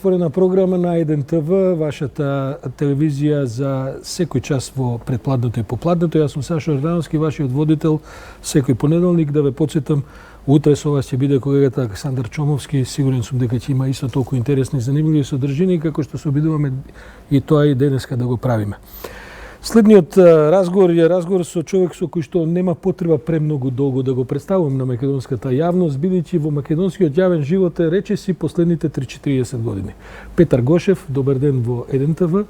отворена програма на 1 ТВ, вашата телевизија за секој час во предпладното и попладното. Јас сум Сашо Ордановски, вашиот водител, секој понеделник. Да ве подсетам, утре со вас ќе биде колегата Александар Чомовски. Сигурен сум дека ќе има исто толку интересни и занимливи содржини, како што се обидуваме и тоа и денеска да го правиме. Следниот разговор е разговор со човек со кој што нема потреба премногу долго да го представувам на македонската јавност, бидејќи во македонскиот јавен живот е речиси последните 3-40 години. Петар Гошев, добар ден во 1 ТВ,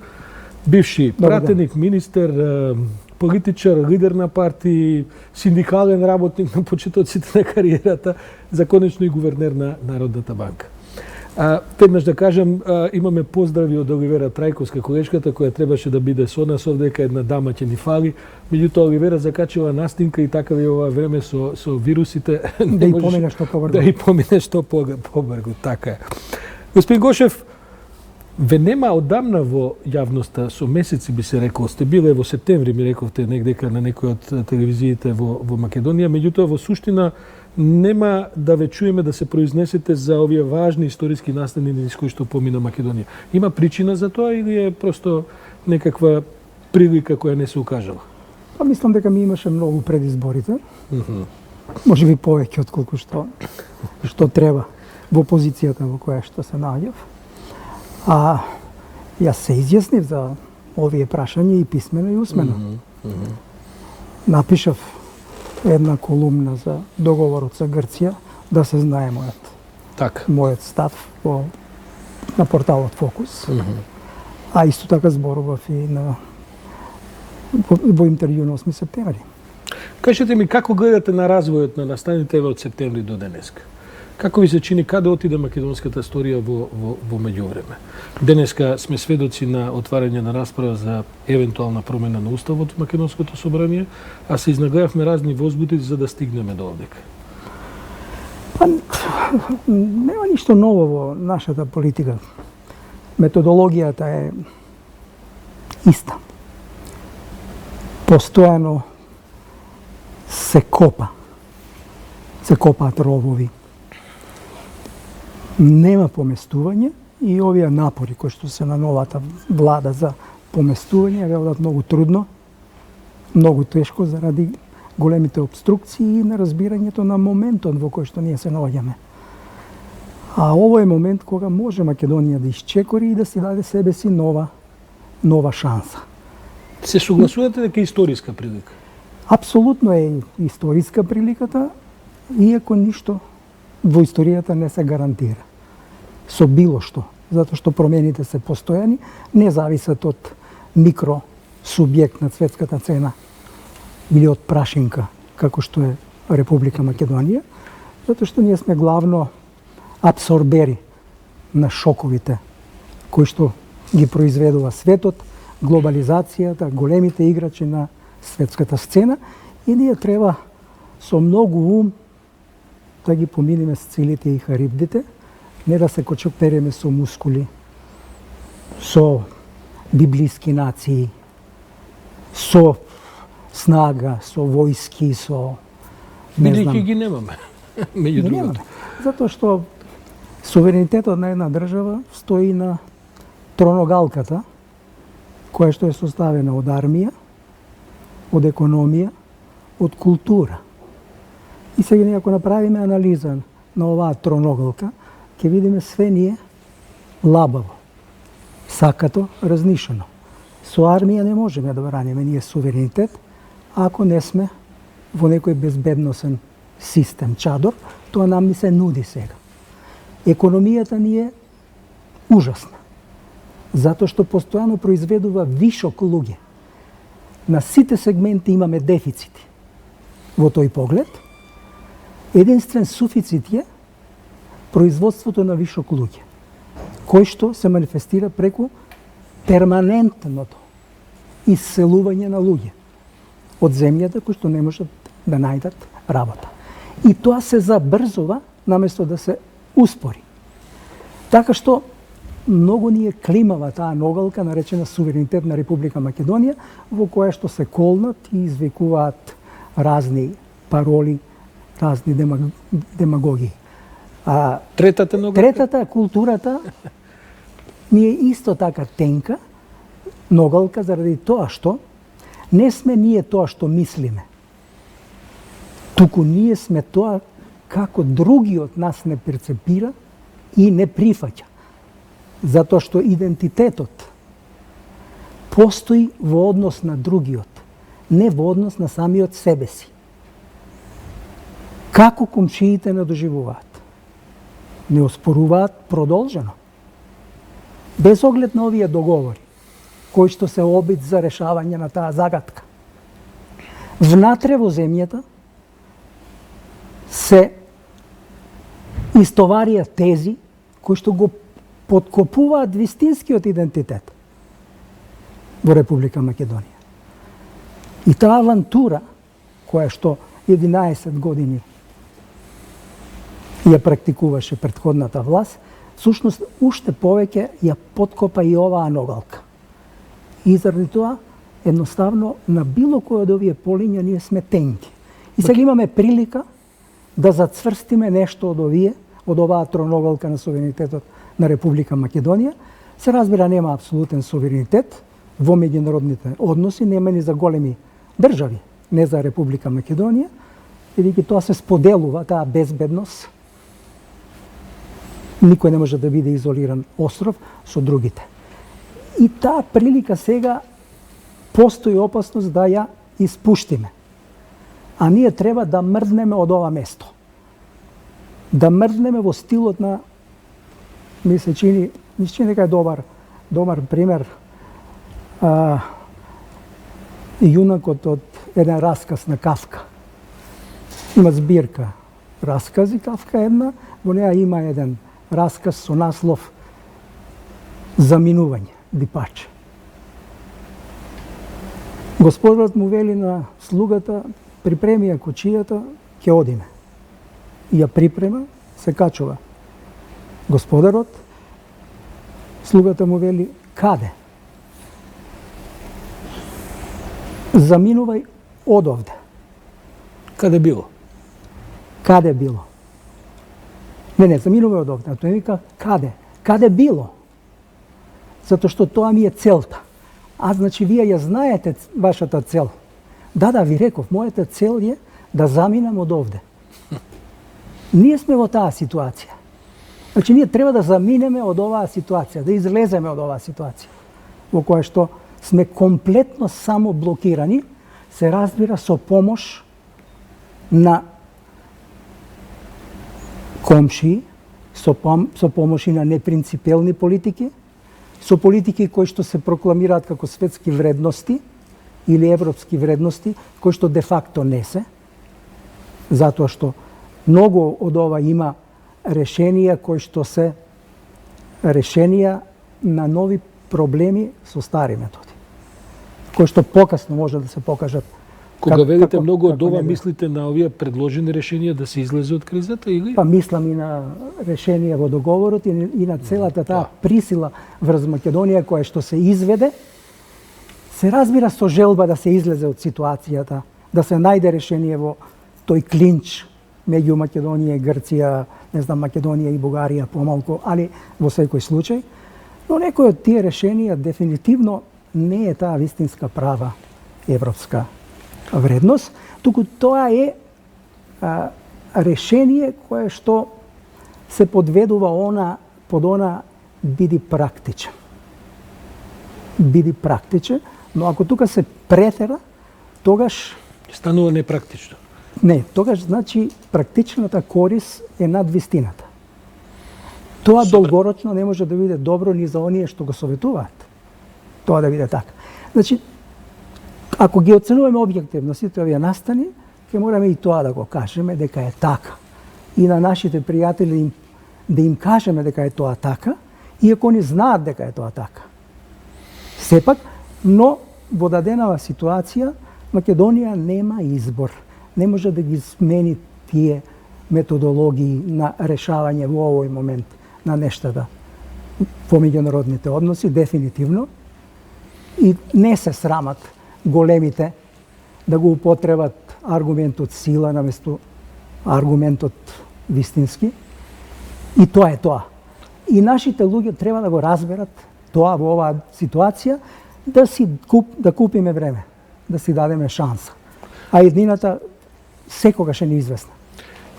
бивши пратеник, министер, политичар, лидер на партии, синдикален работник на почетоците на кариерата, законечно и гувернер на Народната банка. Веднаш да кажам, имаме поздрави од Оливера Трајковска, колешката, која требаше да биде со нас овдека, една дама ќе ни фали. Меѓутоа, Оливера закачила настинка и така ви ова време со вирусите. Да и помине што побргу. Да и помине што побргу, така е. Господин Гошев, ве нема одамна во јавноста, со месеци би се рекол, сте биле во септември, ми рековте некдека на некој од телевизиите во Македонија, меѓутоа во суштина нема да ве чуеме да се произнесете за овие важни историски настани низ кои што помина Македонија. Има причина за тоа или е просто некаква прилика која не се укажала? Па мислам дека ми имаше многу пред изборите. Може би повеќе отколку што треба во позицијата во која што се наоѓав. Јас се изјаснив за овие прашања и писмено и усмено. Напишав една колумна за договорот со Грција, да се знае мојот став на порталот Фокус. А исто така зборував и во интервју на 8 септември. Кажете ми, како гледате на развојот на настаните од септември до денеска? Како ви се чини, каде отиде македонската историја во меѓувреме? Денеска сме сведоци на отварање на расправа за евентуална промена на уставот во Македонското собрание, а се изнагледавме разни возбуди за да стигнеме до овдека. Нема ништо ново во нашата политика. Методологијата е иста. Постојано се копаат ровови. Нема поместување и овие напори кои што се на новата влада за поместување велат многу трудно, многу тешко заради големите обструкции и неразбирањето на моментот во кој што ние се наоѓаме. А ово е момент кога може Македонија да исчекори и да си даде себе си нова шанса. Се согласувате дека е историска прилика? Апсолутно е историска приликата, иако ништо во историјата не се гарантира со било што, затоа што промените се постојани, не зависат од микро субјект на светската цена или од прашинка, како што е Република Македонија, затоа што ние сме главно абсорбери на шоковите кои што ги произведува светот, глобализацијата, големите играчи на светската сцена, и ние треба со многу ум да ги поминеме сцилите и харибдите, не да се кочопереме со мускули, со библиски нации, со снага, со војски, со Бидејќи ги немаме, меѓу другото. Затоа што суверенитетот на една држава стои на троногалката, која што е составена од армија, од економија, од култура. И сега ние ако направиме анализа на оваа троногалка, ќе видиме све ние лабаво, сакато, разнишено. Со армија не можеме да браниме ние суверенитет, ако не сме во некој безбедносен систем, чадор, тоа нам ни се нуди сега. Економијата ни е ужасна, затоа што постојано произведува вишок луѓе. На сите сегменти имаме дефицити. Во тој поглед, единствен суфицит е производството на вишок луѓе, кој што се манифестира преку перманентното исселување на луѓе од земјата кои што не можат да најдат работа. И тоа се забрзува наместо да се успори. Така што многу ни е климава таа ногалка наречена суверенитет на Република Македонија, во која што се колнат и извикуваат разни пароли, разни демагогии. Третата ногалка? Третата, културата, ни е исто така тенка ногалка заради тоа што не сме ние тоа што мислиме. Туку ние сме тоа како другиот нас не перцепира и не прифаќа. Затоа што идентитетот постои во однос на другиот, не во однос на самиот себе си. Како комшиите не доживуваат? Не оспоруваат продолжено. Без оглед на овие договори, кои што се обид за решавање на таа загадка. Внатре во земјата се истоварија тези кои што го подкопуваат вистинскиот идентитет во Република Македонија. И таа авантура, која што 11 години ја практикуваше претходната власт, всушност уште повеќе ја подкопа и оваа ногалка. И заради тоа, едноставно, на било кој од овие полиња ние сме тенки. И сега имаме прилика да зацврстиме нешто од оваа троногалка на суверенитетот на Република Македонија. Се разбира, нема апсолутен суверенитет во меѓународните односи, нема ни за големи држави, не за Република Македонија, бидејќи тоа се споделува, таа безбедност. Никој не може да биде изолиран остров со другите. И таа прилика сега постои опасност да ја испуштиме. А ние треба да мрднеме од ова место. Да мрднеме во стилот на, ми се чини дека е добар пример, јунакот од еден расказ на Кафка. Има збирка раскази, Кафка една, во неа има еден расказ со наслов Заминување, Дипаче. Господарот му вели на слугата, припреми ја кучијата, ќе одиме. И ја припрема, се качува. Господарот, слугата му вели, каде? Заминувај од овде. Каде било? Каде било? Не, заминувај од овде. А тој вика, каде? Каде било? Затоа што тоа ми е целта. А значи вие ја знаете вашата цел. Да, ви реков, мојата цел е да заминам од овде. Ние сме во таа ситуација. Значи ние треба да заминеме од оваа ситуација, да излеземе од оваа ситуација, во која што сме комплетно само блокирани, се разбира со помош на комшии, со помош и на непринципелни политики, со политики кои што се прокламираат како светски вредности или европски вредности, кои што де факто не се, затоа што многу од ова има решенија кои што се решенија на нови проблеми со стари методи, кои што покасно може да се покажат. Кога велите многу од ова, мислите на овие предложени решенија да се излезе од кризата или? Па мислам и на решенија во договорот и на целата таа присила врз Македонија која што се изведе, се разбира со желба да се излезе од ситуацијата, да се најде решение во тој клинч меѓу Македонија и Грција, не знам, Македонија и Бугарија помалку, али во секој случај. Но некој од тие решенија дефинитивно не е таа вистинска права европска вредност, туку тоа е решение кое што се подведува под она биди практичен. Биди практичен, но ако тука се претера, тогаш станува непрактично. Не, тогаш значи практичната корис е над вистината. Тоа долгорочно не може да биде добро ни за оние што го советуваат. Тоа да биде така. Значи, ако ги оценуваме објективно сите овие настани, ќе мораме и тоа да го кажеме дека е така. И на нашите пријатели да им кажеме дека е тоа така, иако они знаат дека е тоа така. Сепак, но во даденава ситуација Македонија нема избор. Не може да ги смени тие методологии на решавање во овој момент на нештата во меѓународните односи, дефинитивно. И не се срамат големите да го употребат аргументот сила наместо аргументот вистински. И тоа е тоа. И нашите луѓе треба да го разберат тоа во оваа ситуација, да купиме време, да си дадеме шанса. А еднината секогаш е неизвестна.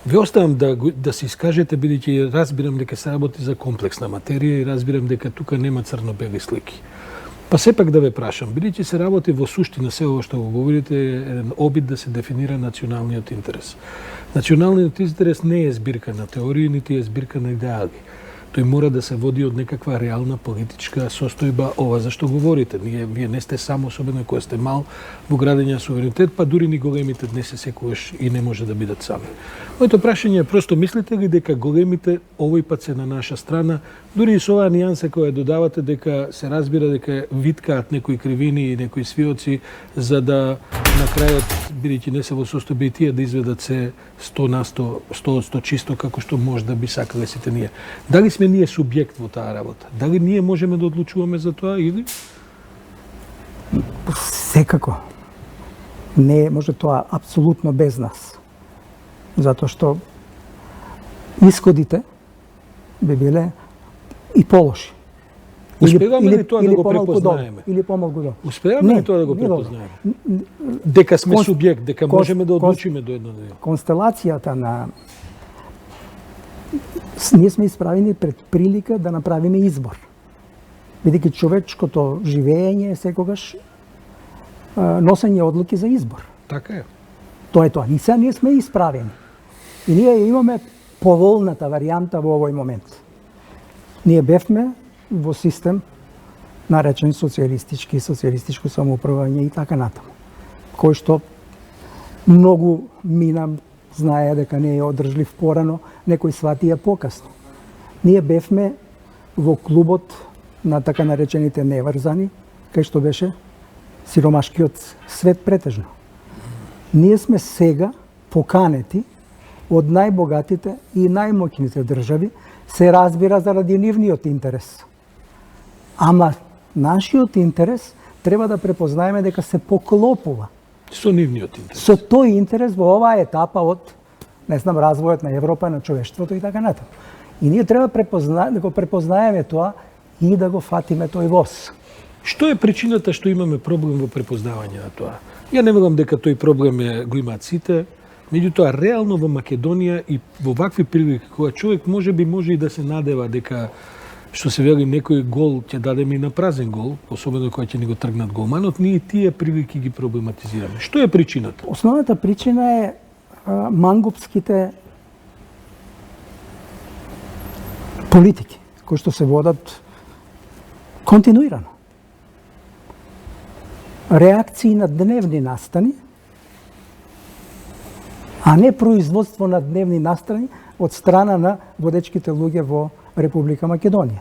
Ви оставам да се искажете, бидејќи разбирам дека се работи за комплексна материја и разбирам дека тука нема црно-бели слики. Па сепак да ве прашам, бидејќи се работи во суштина се ова што го говорите е еден обид да се дефинира националниот интерес. Националниот интерес не е збирка на теории, нити е збирка на идеали. Тој мора да се води од некаква реална политичка состојба. Ова зашто говорите. Вие не сте само, особено кога сте мал, во градење суверенитет, па дури ни големите днес се секогаш и не може да бидат сами. Моето прашање е просто, мислите ли дека големите овој пат се на наша страна, дури и со оваа нијанса која додавате дека се разбира дека виткаат некои кривини и некои свиоци за да на крајот, бидејќи не се во состојба и тие да изведат се 100% чисто како што може да би сакале сите ние. Дали сме ние субјект во таа работа? Дали ние можеме да одлучуваме за тоа или? Секако. Не може тоа апсолутно без нас. Затоа што исходите би биле и полоши. Успеваме ли тоа да го препознаеме? Или помалку долу. Успеваме ли тоа да го препознаеме? Дека сме субјект, дека можеме да одлучиме до едно дело. Констелацијата на ние сме исправени пред прилика да направиме избор. Бидејќи човечкото живење е секогаш носење одлуки за избор. Така е. Тоа е тоа. И сега ние сме исправени. И ние имаме поволната варијанта во овој момент. Ние бевме во систем наречен социјалистичко самоуправување и така натаму, кој што многу знае дека не е одржлив порано, некој сватија покасно. Ние бевме во клубот на така наречените неврзани, кај што беше сиромашкиот свет претежно. Ние сме сега поканети од најбогатите и најмоќните држави, се разбира заради нивниот интерес. Ама нашиот интерес треба да препознаеме дека се поклопува со нивниот интерес. Со тој интерес во оваа етапа од развојот на Европа, на човештвото и така натаму. И ние треба да го препознаеме тоа и да го фатиме тој воз. Што е причината што имаме проблем во препознавање на тоа? Ја не велам дека тој проблем го имаат сите, меѓутоа реално во Македонија и во вакви прилики кога човек може и да се надева дека што се вели некој гол ќе дадеме и на празен гол, особено кога ќе ни го тргнат голманот, ние тие прилики ги проблематизираме. Што е причината? Основната причина е мангупските политики кои што се водат континуирано. Реакции на дневни настани, а не производство на дневни настани од страна на водечките луѓе во Република Македонија.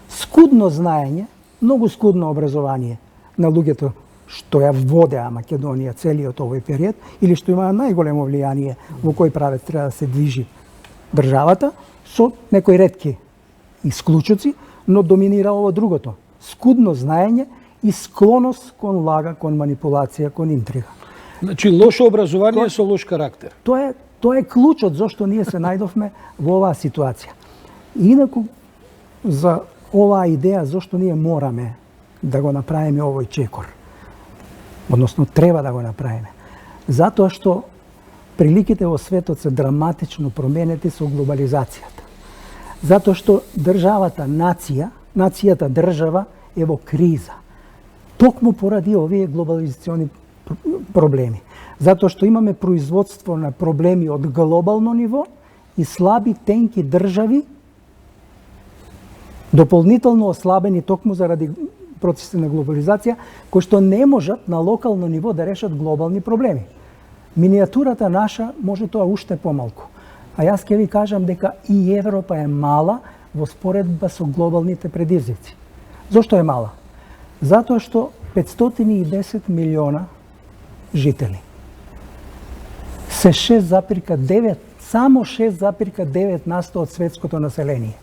Скудно знаење, многу скудно образование на луѓето што ја водеа Македонија целиот овој период или што имаа најголемо влијание во кој правец треба да се движи државата, со некои ретки исклучоци, но доминира ово другото. Скудно знаење и склоност кон лага, кон манипулација, кон интрига. Значи лошо образование со лош карактер. Тоа е клучот зашто ние се најдовме во оваа ситуација. Инаку за оваа идеја зашто ние мораме да го направиме овој чекор. Односно треба да го направиме. Затоа што приликите во светот се драматично променети со глобализацијата. Затоа што државата, нацијата држава е во криза. Токму поради овие глобализациони проблеми. Затоа што имаме производство на проблеми од глобално ниво и слаби, тенки држави, дополнително ослабени токму заради процеси на глобализација, кои што не можат на локално ниво да решат глобални проблеми. Минијатурата наша може тоа уште помалку. А јас ќе ви кажам дека и Европа е мала во споредба со глобалните предизвици. Зошто е мала? Затоа што 510 милиона жители се 6,9, само 6,9% од светското население.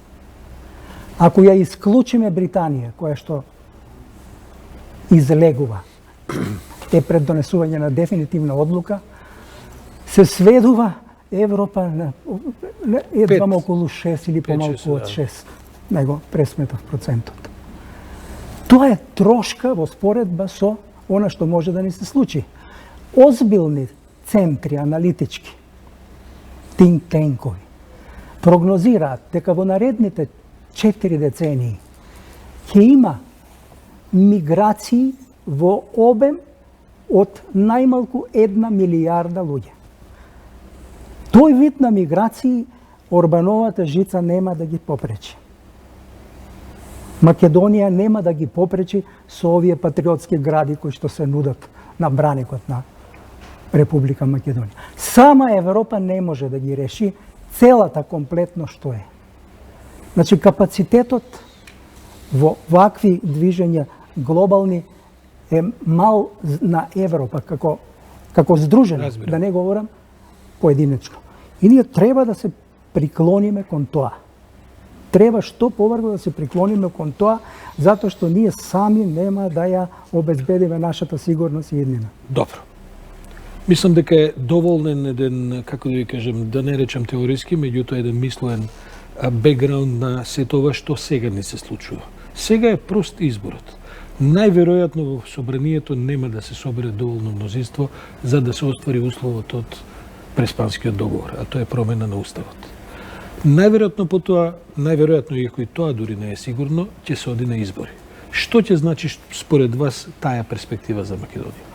Ако ја исклучиме Британија, која што излегува, е пред донесување на дефинитивна одлука, се сведува Европа на едва околу 6 или помалку од 6. него пресметав процентот. Тоа е трошка во споредба со она што може да ни се случи. Озбилни центри аналитички, think tankovi, прогнозираат дека во наредните 4 децении ќе има миграции во обем од најмалку 1 милијарда луѓе. Тој вид на миграции Орбановата жица нема да ги попречи. Македонија нема да ги попречи со овие патриотски гради кои што се нудат на браникот на Република Македонија. Сама Европа не може да ги реши целата комплетно што е. Значи, капацитетот во вакви движења глобални е мал на Европа како здружена, да не говорам поединечно. И ние треба да се приклониме кон тоа. Треба што поврзо да се приклониме кон тоа, затоа што ние сами нема да ја обезбедиме нашата сигурност и иднина. Добро. Мислам дека е доволен еден, како да ви кажем, да не речам теориски, меѓутоа еден мислен бекграунд на се тоа што сега ни се случува. Сега е прост изборот. Најверојатно во собранието нема да се собере доволно мнозинство за да се оствари условот од Преспанскиот договор, а тоа е промена на уставот. Најверојатно потоа, најверојатно иако и тоа дури не е сигурно, ќе се оди на избори. Што ќе значи според вас таа перспектива за Македонија?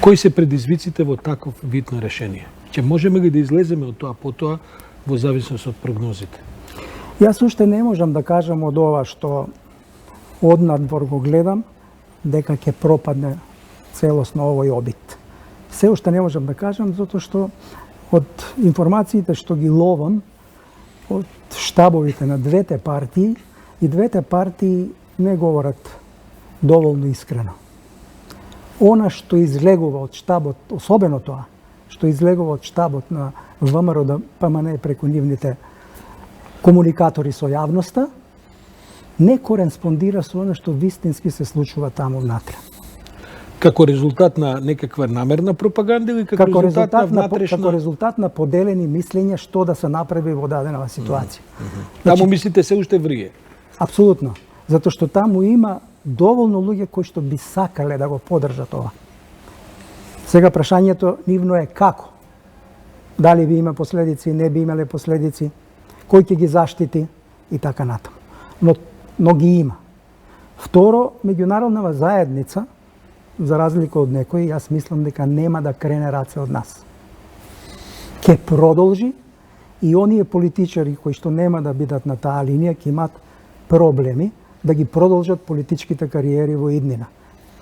Кои се предизвиците во таков вид на решение? Ќе можеме ли да излеземе од тоа потоа во зависност од прогнозите? Јас уште не можам да кажам од ова што однадвор го гледам, дека ќе пропадне целосно овој обид. Се уште не можам да кажам, затоа што од информациите што ги ловам од штабовите на двете партии, и двете партии не говорат доволно искрено. Она што излегува од штабот, особено тоа, што излегува од штабот на ВМРО ДПМН преку нивните комуникатори со јавноста, не кореспондира со она што вистински се случува таму внатре. Како резултат на некаква намерна пропаганда или како резултат на внатрешна... Како резултат на поделени мислења што да се направи во дадена ситуација. Таму мислите се уште врие? Апсолутно. Затоа што таму има доволно луѓе кои што би сакале да го поддржат ова. Сега прашањето нивно е како? Дали би има последици, не би имале последици, кој ќе ги заштити и така натаму. Но ги има. Второ, меѓународната заедница, за разлика од некои, јас мислам дека нема да крене раце од нас. Ке продолжи и оние политичари кои што нема да бидат на таа линија, ќе имат проблеми да ги продолжат политичките кариери во иднина.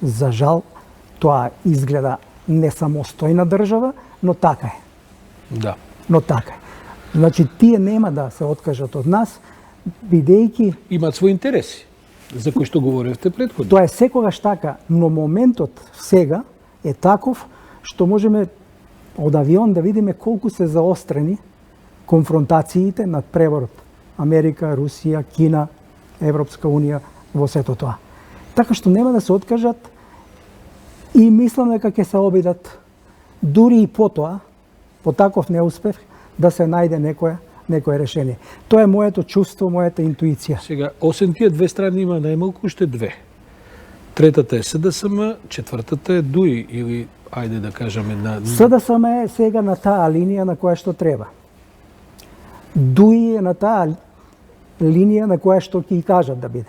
За жал, тоа изгледа не самостојна држава, но така е. Да. Но така е. Значи, тие нема да се откажат од нас, бидејќи... Имаат своји интереси, за кои што говоревте претходно. Тоа е секогаш така, но моментот сега е таков што можеме од авион да видиме колку се заострени конфронтациите над преворот Америка, Русија, Кина, Европска Унија во сето тоа. Така што нема да се откажат и мислам дека ќе се обидат дури и потоа, по таков неуспех, да се најде некое решение. Тоа е моето чувство, мојата интуиција. Сега, освен тие две страни има најмалку уште две. Третата е СДСМ, четвртата е ДУИ или, ајде да кажам една... СДСМ е сега на таа линија на која што треба. ДУИ е на таа линија на која што ќе и кажат да биде.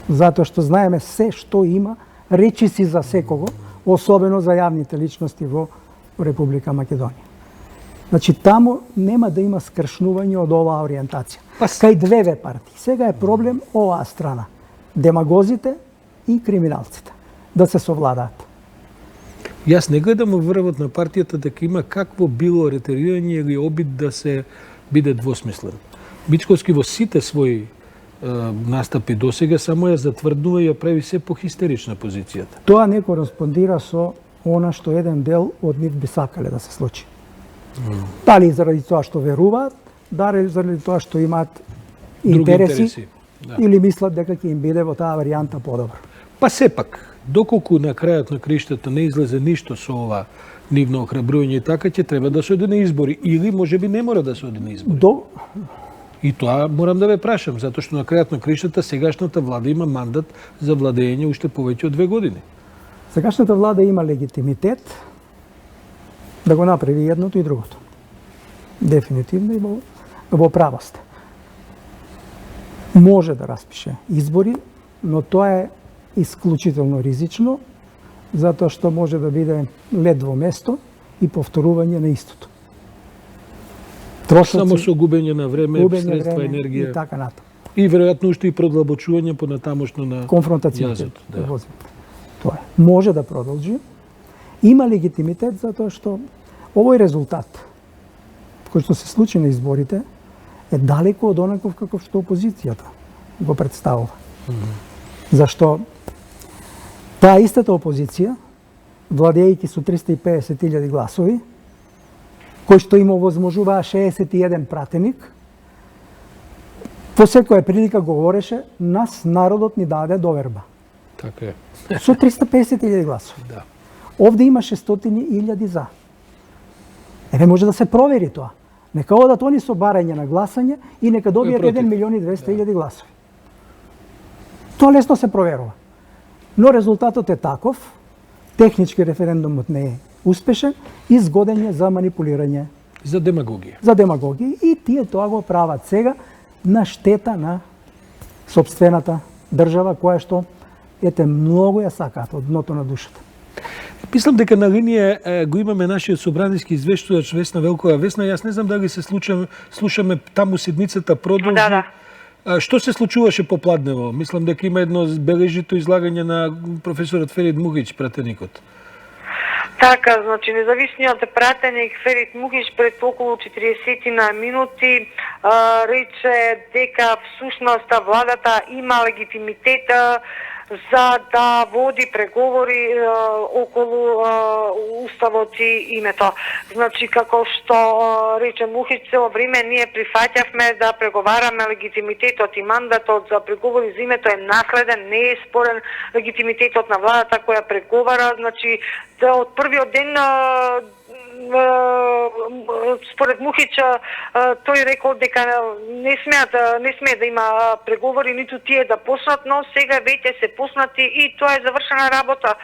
Затоа што знаеме се што има, речиси за секого, особено за јавните личности во Република Македонија. Значи, таму нема да има скршнување од оваа ориентација. Кај две партии. Сега е проблем оваа страна. Демагозите и криминалците. Да се совладаат. Јас не гледам во врвот на партијата дека има какво било ретерирање или обид да се биде двосмислен. Мицковски во сите своји настапи досега само ја затврдува и ја прави се по-хистерична позицијата. Тоа не кореспондира со она што еден дел од нив би сакале да се случи. Дали заради тоа што веруваат, дали заради тоа што имаат интереси, да. Или мислат дека ќе им биде во таа варијанта подобро. Па сепак, доколку на крајот на криштата не излезе ништо со ова нивно охрабрување и така, ќе треба да се оди на избори. Или можеби не мора да се оди на избори. И тоа морам да ве прашам, затоа што на крајот на кришата сегашната влада има мандат за владење уште повеќе од 2 години. Сегашната влада има легитимитет да го направи едното и другото. Дефинитивно и во право сте. Може да распише избори, но тоа е исклучително ризично, затоа што може да биде лед во место и повторување на истото. Само со губење на време, средства, енергија и така натаму. и веројатно уште и продлабочување понатамошно на конфронтацијата. јазот. Да. Тоа е. Може да продолжи. Има легитимитет затоа што овој резултат кој што се случи на изборите е далеку од онаков каков што опозицијата го представува. Зашто таа истата опозиција, владејќи со 350.000 гласови, кој што им овозможуваа 61 пратеник, во секоја прилика говореше: нас народот ни даде доверба. Така е. Со 350.000 гласови. Да. Овде имаше 100.000 за. Еве може да се провери тоа. Нека одат они со барање на гласање и нека добијат 1.200.000 гласови. Тоа лесно се проверува. Но резултатот е таков, технички референдумот не е успешен и згоден е за манипулирање. За демагогија. За демагогија и тие тоа го прават сега на штета на сопствената држава која што ете многу ја сакаат од дното на душата. Мислам дека на линија го имаме нашиот собраниски извештувач Весна Велкова. Весна, јас не знам дали се слушаме таму седницата продолжи. Да. Што се случуваше попладнево? Мислам дека има едно бележито излагање на професорот Ферид Мухич, пратеникот. Така, значи независниот пратеник Ферид Мухич пред околу 40 минути рече дека всушност владата има легитимитет за да води преговори околу уставот и името. Значи, како што рече Мухич, цело време ние прифаќавме да преговараме, легитимитетот и мандатот за преговори за името е наследен, не е спорен легитимитетот на владата која преговара. Значи, од првиот ден според Мухич тој рекол дека не смее да има преговори, ниту тие да почнат, но сега веќе се почнати и тоа е завршена работа.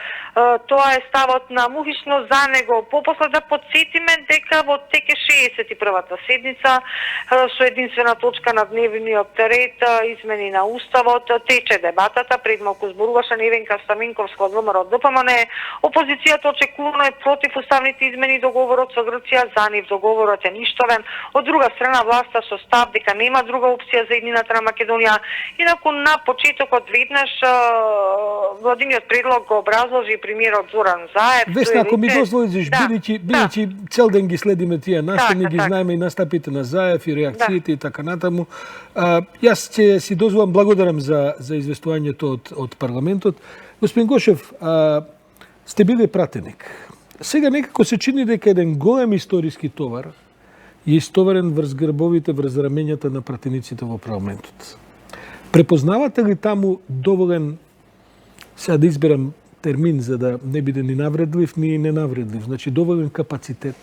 Тоа е ставот на Мухич, но за него попосле да подсетиме дека во теке 61-та седница со единствена точка на дневниот ред измени на уставот, тече дебатата, пред малку зборуваше Невенка Стаменковска од ВМРО ДПМН. Опозицијата очекувано е против уставните измени договорот со Грција, за нив договорот е ништовен. Од друга страна власта со став дека нема друга опција за еднината на Македонија. Инаку на почетокот веднаш владиниот предлог го образложи премиерот Зоран Заев. Весна, ако ми дозволиш, бидејќи цел ден ги следиме тие настани, ги знаеме и настапите на Заев и реакциите и така натаму. Јас ќе си дозволам, благодарам за известувањето од парламентот. Господин Гошев, сте били пратеник. Сега некако се чини дека еден голем историски товар е истоварен врз грбовите, врз рамењата на пратениците во парламентот. Препознавате ли таму доволен, сега да изберам термин за да не биде ни навредлив, ни ненавредлив, значи доволен капацитет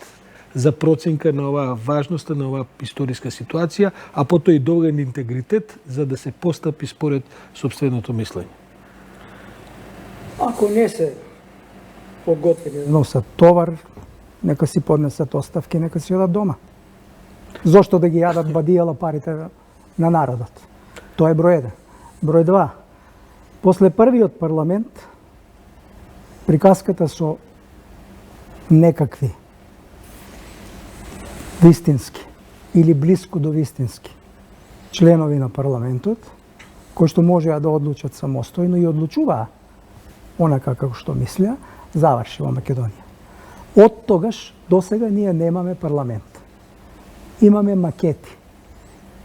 за проценка на оваа важноста на оваа историска ситуација, а потоа и доволен интегритет за да се постапи според сопственото мислење? Ако не се подготвени да носат товар, нека си поднесат оставки, нека си одат дома. Зошто да ги јадат бадијала парите на народот? Тоа е број 1. Број 2. После првиот парламент, приказката со некакви вистински или близко до вистински членови на парламентот, кои што можеа да одлучат самостојно и одлучуваа онака како што мислеа, заврши во Македонија. Од тогаш до сега ние немаме парламент. Имаме макети.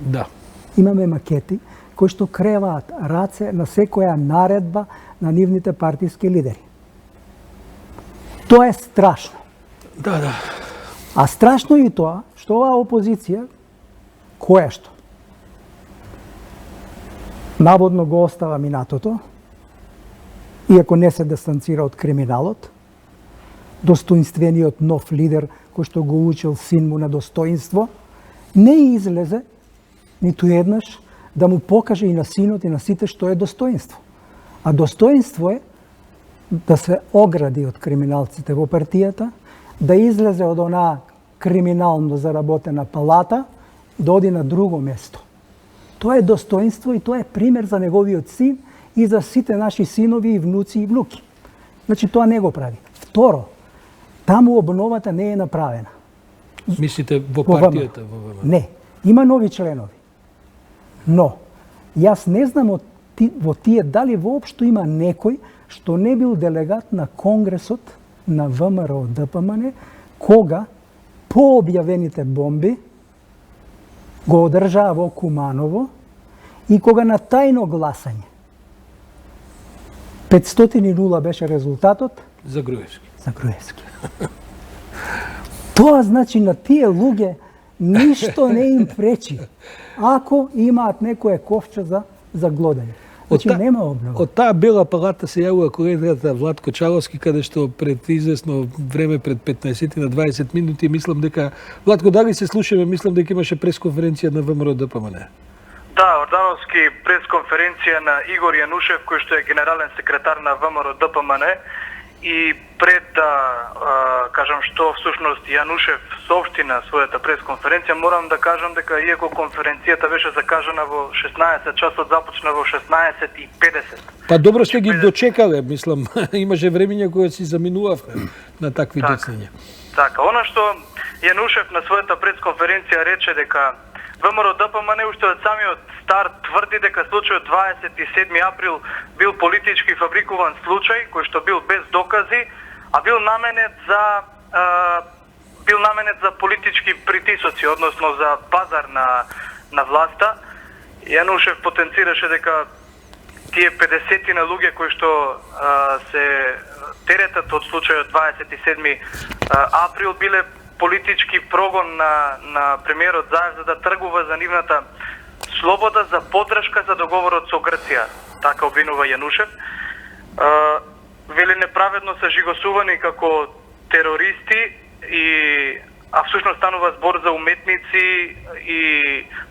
Да. Имаме макети кои што креваат раце на секоја наредба на нивните партиски лидери. Тоа е страшно. Да. А страшно е и тоа што оваа опозиција, која што наводно го остава минатото, иако не се дистанцира од криминалот, достоинствениот нов лидер кој што го учил син му на достоинство, не излезе ниту еднаш да му покаже и на синот и на сите што е достоинство. А достоинство е да се огради од криминалците во партијата, да излезе од онаа криминално заработена палата, да оди на друго место. Тоа е достоинство и тоа е пример за неговиот син и за сите наши синови и внуци и внуки. Значи тоа не го прави. Второ, таму обновата не е направена. Мислите во партијата? Во ВМРО? Не, има нови членови. Но, јас не знам во тие дали воопшто има некој што не бил делегат на Конгресот на ВМРО ДПМН, кога по објавените бомби го одржаа во Куманово и кога на тајно гласање 500-0 беше резултатот За Груевски. за Груевски. Тоа значи на тие луѓе ништо не им пречи ако имаат некое ковче за глодање. Значи нема обнова. Од таа бела палата се јавува колегата Владко Чаловски, каде што пред известно време, пред 15 на 20 минути, мислам дека Владко, дали се слушаме, мислам дека имаше пресконференција на ВМРО ДПМН. Да, ордановски пресконференција на Игор Јанушев, кој што е генерален секретар на ВМРО ДПМН, и пред да кажам што всушност Јанушев соопшти на својата пресконференција, морам да кажам дека иако конференцијата беше закажана во 16 часот, започна во 16:50. Па добро сте ги дочекале, мислам, имаше времења кога си заминувавме на такви доцнења. Така, она што Јанушев на својата пресконференција рече дека ВМРО ДПМН уште од самиот старт тврди дека случајот 27 април бил политички фабрикуван случај кој што бил без докази, а бил наменет за политички притисоци, односно за пазар на власта. Јанушев потенцираше дека тие 50 на луѓе кои што се теретат од случајот 27 април биле политички прогон на премиерот Заев за да тргува за нивната слобода за поддршка за договорот со Грција. Така обвинува Јанушев. Вели неправедно се жигосувани како терористи а всушност станува збор за уметници и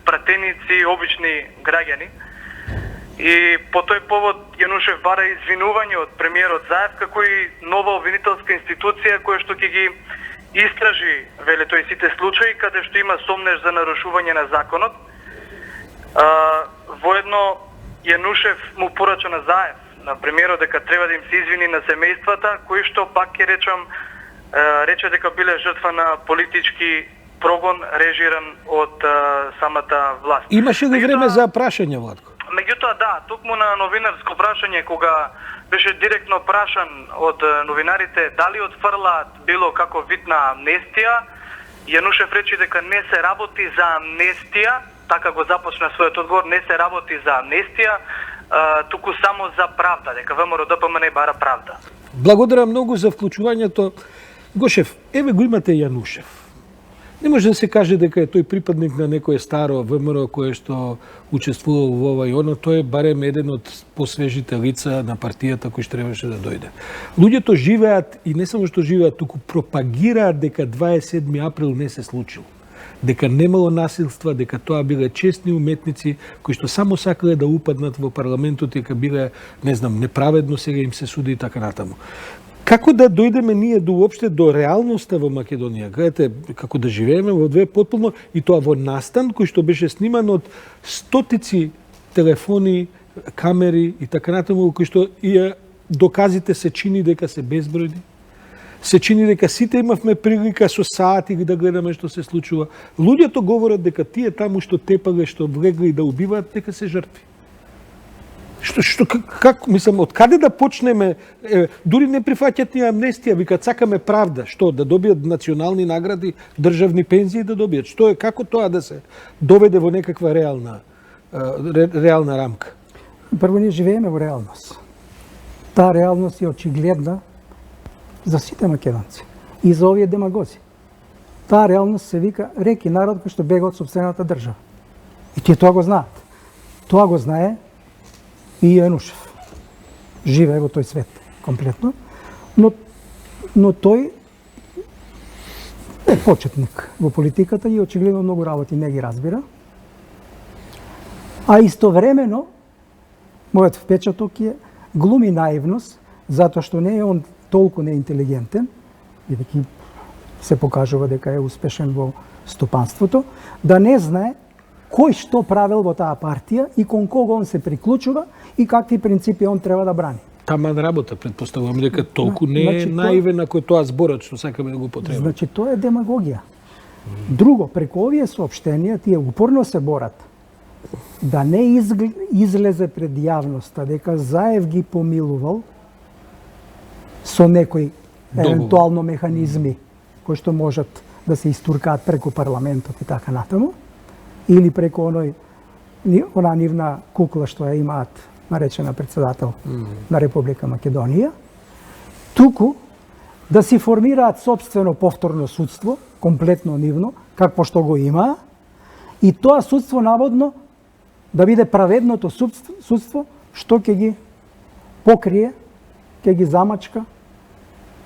пратеници, обични граѓани. И по тој повод Јанушев бара извинување од премиерот Заев како и нова обвинителска институција која што ќе ги истражи, веле тој, сите случаи каде што има сомнеж за нарушување на законот. Воедно Јанушев му порача на Заев, на премиерот, дека треба да им се извини на семејствата, кои што пак ќе речам, рече дека биле жртва на политички прогон режиран од самата власт. Имаше ли време за прашање, Владко? Меѓутоа, да, токму на новинарско прашање, кога беше директно прашан од новинарите дали отфрлаат било како вид на амнестија, Јанушев рече дека не се работи за амнестија, така го започна својот одговор, не се работи за амнестија, туку само за правда, дека ВМРО ДПМН бара правда. Благодарам многу за вклучувањето. Гошев, еве го имате Јанушев. Не може да се каже дека е тој припадник на некое старо ВМРО кое што учествувал во ова и оно, тој е барем еден од посвежите лица на партијата кој што требаше да дојде. Луѓето живеат и не само што живеат, туку пропагираат дека 27 април не се случил. Дека немало насилства, дека тоа биле честни уметници кои што само сакале да упаднат во парламентот и дека биле, не знам, неправедно сега им се суди и така натаму. Како да дојдеме ние уопште до реалноста во Македонија? Гледате, како да живееме во две потполно и тоа во настан кој што беше сниман од стотици телефони, камери и така натаму, кои што и доказите се чини дека се безбројни. Се чини дека сите имавме прилика со сати да гледаме што се случува. Луѓето говорат дека тие таму што тепале, што влегли да убиваат, дека се жртви. Како, мислам, од каде да почнеме, дури не прифаќат ни амнестија, викат сакаме правда, што, да добијат национални награди, државни пензии да добијат, што е, како тоа да се доведе во некаква реална рамка? Прво, ние живееме во реалност. Таа реалност е очигледна за сите македонци и за овие демагози. Таа реалност се вика реки народ кој што бега од сопствената држава. И тие тоа го знаат. Тоа го знае и Јанушев. Живее во тој свет комплетно, но тој е почетник во политиката и очигледно многу работи не ги разбира. А истовремено, мојот впечаток е глуми наивност, затоа што не е он толку неинтелигентен, бидејќи се покажува дека е успешен во стопанството, да не знае кој што правил во таа партија и кон кого он се приклучува и какви принципи он треба да брани. Таман работа, предпоставувам дека толку не е Значи, наивен ако тоа зборот што сакаме да го потребаме. Значи, тоа е демагогија. Друго, преку овие соопштенија, тие упорно се борат да не излезе пред јавноста дека Заев ги помилувал со некои евентуално механизми кои што можат да се истуркаат преку парламентот и така натаму, или преку она нивна кукла што ја имаат наречена председател на Република Македонија, туку да си формираат собствено повторно судство, комплетно нивно, какво што го има, и тоа судство наводно да биде праведното судство што ќе ги покрие, ќе ги замачка,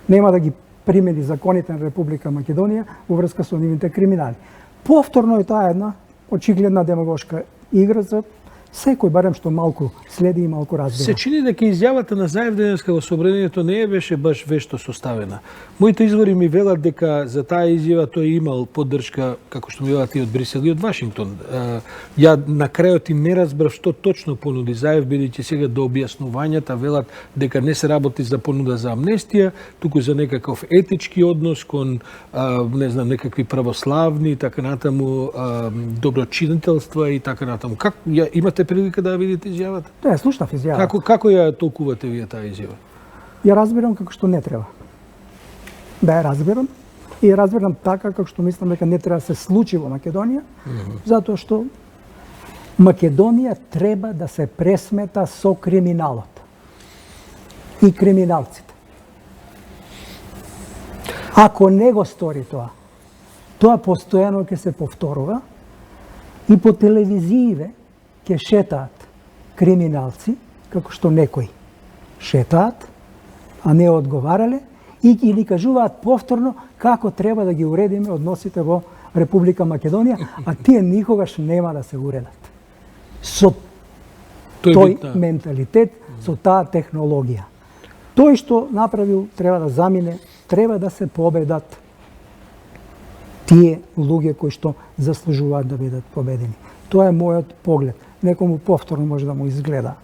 нема да ги примени законите на Република Македонија во врска со нивните криминали. Повторно е таа една очигледна демагошка игра за секој барем што малку следи и малку разбира. Се чини дека изјавата на Заев денеска во собранието не беше баш вешто составена. Моите извори ми велат дека за таа изјава тој имал поддршка, како што ми велат и од Брисел и од Вашингтон. Ја на крајот и не разбрав што точно понуди Заев, бидејќи сега до објаснувањата велат дека не се работи за понуда за амнестија, туку за некаков етички однос кон не знам, некакви православни и така натаму доброчинителства и така натаму. Как имате прилика да ја видите изјавата? Тоа слушнав изјава. Како ја толкувате вие таа изјава? Ја разбирам како што не треба. Да ја разбирам. И ја разбирам така како што мислам дека не треба да се случи во Македонија, затоа што Македонија треба да се пресмета со криминалот и криминалците. Ако не го стори тоа постојано ќе се повторува и по телевизиите ќе шетаат криминалци, како што некои шетаат, а не одговарале, и ги ни кажуваат повторно како треба да ги уредиме односите во Република Македонија, а тие никогаш нема да се уредат. Со тој менталитет, со таа технологија. Тој што направил треба да замине, треба да се победат тие луѓе кои што заслужуваат да бидат победени. Тоа е мојот поглед. Некому повторно може да му изгледа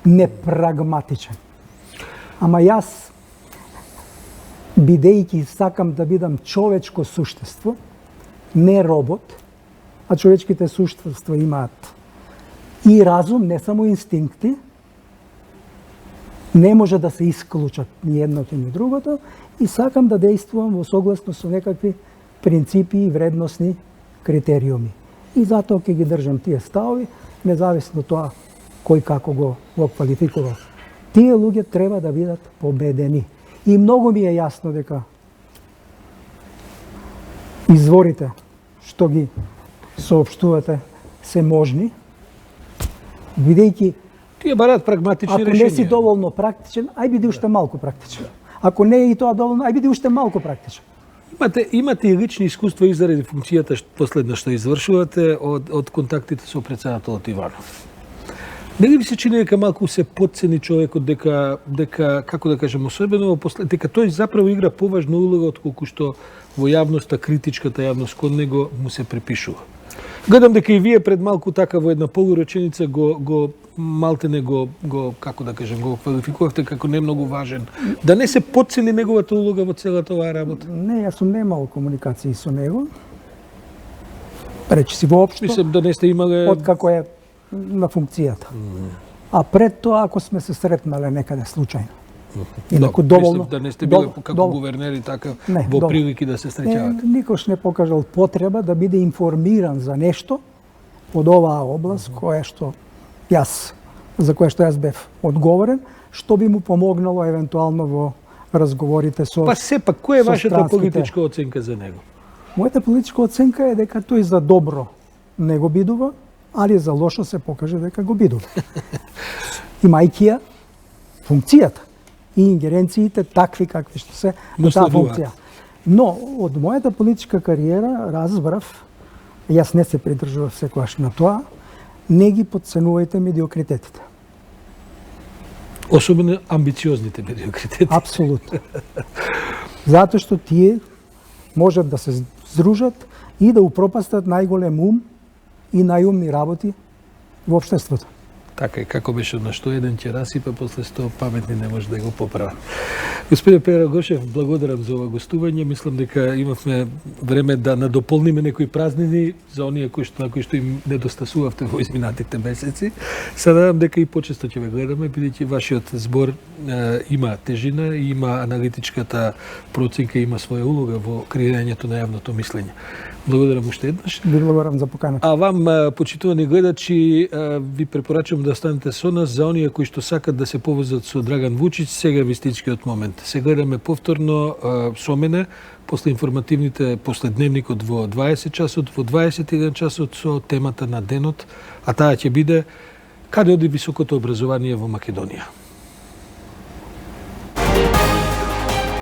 непрагматичен. Ама јас, бидејќи сакам да бидам човечко суштество, не робот, а човечките суштества имаат и разум, не само инстинкти, не може да се исклучат ни едното ни другото, и сакам да действувам во согласно со некакви принципи и вредносни критериуми. И затоа ќе ги држам тие ставови, независно тоа кој како го квалификува. Тие луѓе треба да бидат победени. И многу ми е јасно дека изворите што ги соопштувате се можни, бидејќи тие бараат прагматични решенија. Ако не си доволно практичен, ај биди уште малку практичен. Ако не е и тоа доволно, ај биди уште малку практичен. Имате и лични искуства и заради функцијата последна што извршувате од контактите со председателот Иванов. Нели ви се чини дека малку се потцени човекот, дека како да кажем, особено дека тој заправо игра поважна улога отколку што во јавноста, критичката јавност кон него му се припишува. Гледам дека и вие пред малку така во една полуреченица го малтене го како да кажем, го квалификувавте како не многу важен. Да не се потцени неговата улога во целата оваа работа? Не, јас сум немал комуникации со него. Речи си воопшто. Мислам да не сте имале откако е на функцијата. А пред тоа, ако сме се сретнале некаде случајно. Инаку доволно. Да не сте биле како гувернери така во прилики да се среќавате. Никош не покажал потреба да биде информиран за нешто од оваа област за кое што јас бев одговорен, што би му помогнало евентуално во разговорите со Па сепак, која е вашата политичка оценка за него? Мојата политичка оценка е дека тој за добро не го бидува, али за лошо се покаже дека го бидува. Имајќи ја функцијата и ингеренциите такви какви што се на таа функција. Но од мојата политичка кариера разбрав, јас не се придржував секогаш на тоа, не ги подценувајте медиокритетите. Особено амбициозните медиокритети. Апсолутно. Затоа што тие можат да се здружат и да упропастат најголем ум и најумни работи во општеството. Така е, како беше на што еден ќе расипа, после 100 паметни не може да го поправат. Господин Пера Гошев, благодарам за ова гостување. Мислам дека имавме време да надополниме некои празнини за оние на кои што им недостасувавте во изминатите месеци. Се надам дека и почесто ќе ве гледаме, бидејќи вашиот збор има тежина и има аналитичката проценка, има своја улога во креирањето на јавното мислење. Благодарам уште еднаш. Ви благодарам за поканата. А вам, почитувани гледачи, ви препорачувам да останете со нас за оние кои што сакат да се повезат со Драган Вучич. Сега е вистичкиот момент. Се гледаме повторно со мене, после информативните, после дневникот во 20 часот, во 21 часот со темата на денот, а таа ќе биде каде оди високото образование во Македонија.